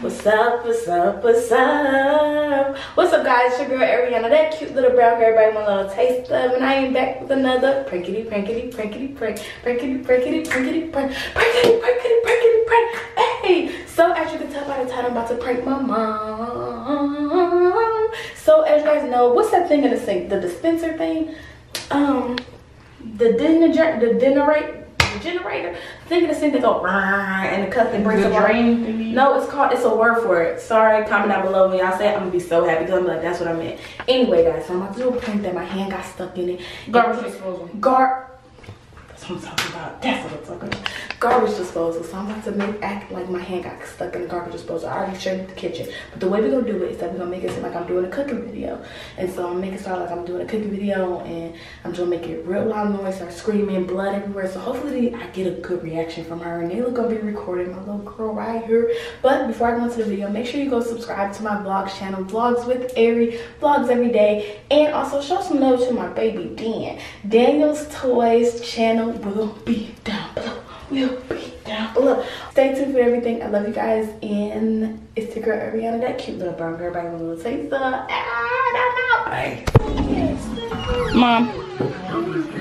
What's up, what's up, what's up? What's up, guys? It's your girl Ariana, that cute little brown girl, everybody want a little taste of, and I am back with another prankity prank, prankity prank. Hey, so as you can tell by the title, I'm about to prank my mom. So as you guys know, what's that thing in the sink? The dispenser thing? The generator. Think of the sink that go and the cup that breaks the drain. No, it's a word for it. Sorry, comment down below when y'all say it. I'm gonna be so happy because I'm like, that's what I meant. Anyway, guys, so I'm about to do a prank that my hand got stuck in it. Garbage disposal. That's what I'm talking about. That's what I'm talking about. Garbage disposal. So I'm about to act like my hand got stuck in the garbage disposal. I already showed you the kitchen. But the way we're gonna do it is that we're gonna make it seem like I'm doing a cooking video. And so I'm making it sound like I'm doing a cooking video, and I'm just gonna make it real loud noise, start screaming, blood everywhere. So hopefully I get a good reaction from her, and they look gonna be recording my little girl right here. But before I go into the video, make sure you go subscribe to my vlogs channel, Vlogs with Ari, vlogs every day, and also show some love to my baby Dan. Daniel's Toys channel will be down below. Stay tuned for everything. I love you guys, and it's your girl Ariana, that cute little brown girl, back with a little taste of.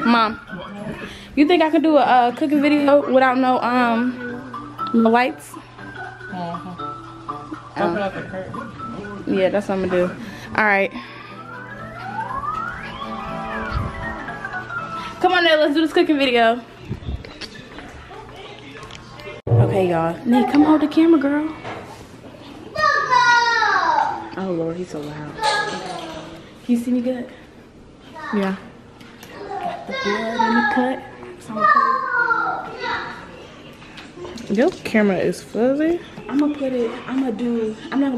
Mom, you think I could do a cooking video without no lights? Open up the curtain. Yeah, that's what I'm gonna do. All right. Come on now, let's do this cooking video. Okay, y'all. Nate, come hold the camera, girl. Oh, Lord, he's so loud. Can you see me good? Yeah. Got the blood in the cut. Your camera is fuzzy. I'm not gonna do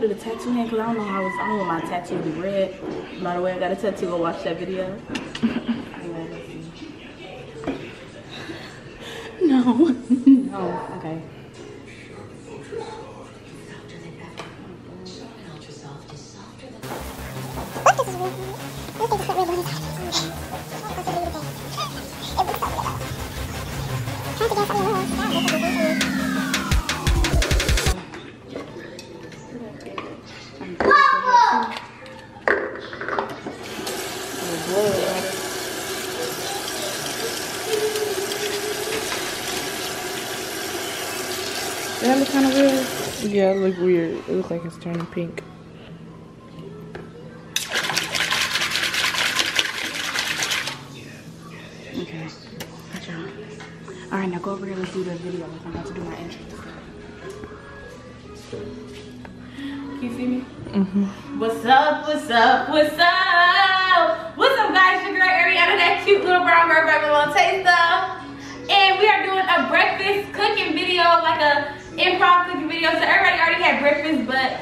the tattoo hand because I don't want my tattoo to be red. By the way, I got a tattoo. Go watch that video. No. Okay. Does that look kind of weird? Yeah, it looks weird. It looks like it's turning pink. Okay. Good job. Alright, now go over here. Let's do the video. I'm about to do my intro. Can you see me? Mm-hmm. What's up? What's up? What's up? What's up, guys? Your girl Ariana, that cute little brown girl, back with a little taste of. And we are doing a breakfast cooking video, like a improv cooking video. So everybody already had breakfast, but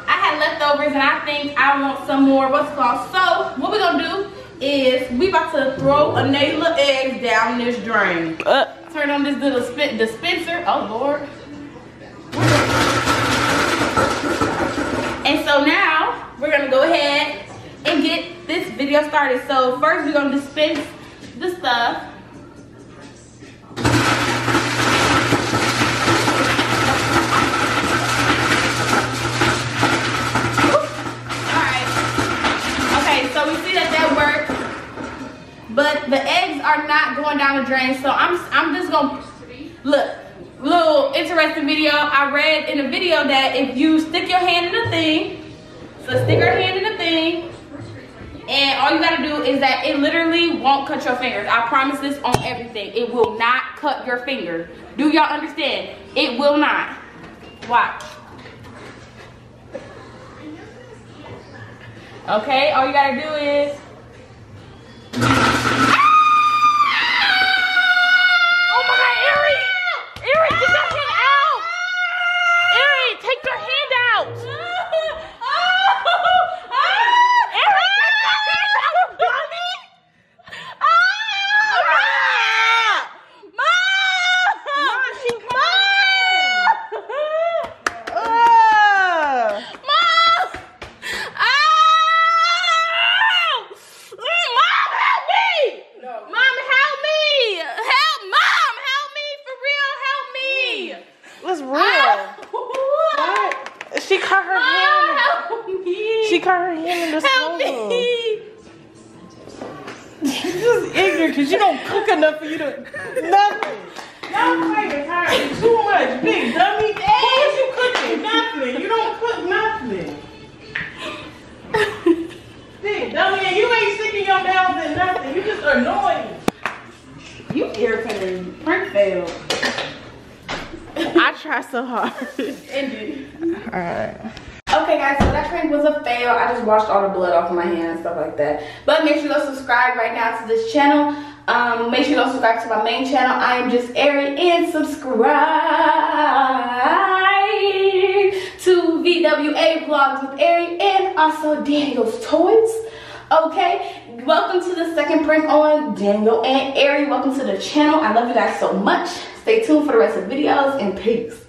I had leftovers and I think I want some more, what's it called? So what we're gonna do is we about to throw a nail of eggs down this drain. Turn on this little dispenser. Oh Lord. And so now we're gonna go ahead and get this video started. So first we're gonna dispense the stuff. But the eggs are not going down the drain, so I'm just gonna look. Little interesting video. I read in a video that if you stick your hand in the thing, so stick your hand in the thing, and all you gotta do is that it literally won't cut your fingers. I promise this on everything. It will not cut your finger. Do y'all understand? It will not. Watch. Okay, all you gotta do is. She caught her hand. Help me. She caught her hand in the Help stove. me. She's just ignorant because you don't cook enough for you to nothing. Y'all claiming her too much, big dummy. What you cooking? Nothing. You don't cook nothing. Big dummy, and you ain't sticking your mouth in nothing. You just annoying. You irritating. Prank failed. I try so hard. Indeed. Alright. Okay guys, so that prank was a fail. I just washed all the blood off of my hand and stuff like that. But make sure you go subscribe right now to this channel. Make sure you go subscribe to my main channel. I am just Ari, and subscribe to VWA Vlogs with Ari and also Daniel's Toys. Okay, welcome to the second prank on Daniel and Ari. Welcome to the channel. I love you guys so much. Stay tuned for the rest of the videos and peace.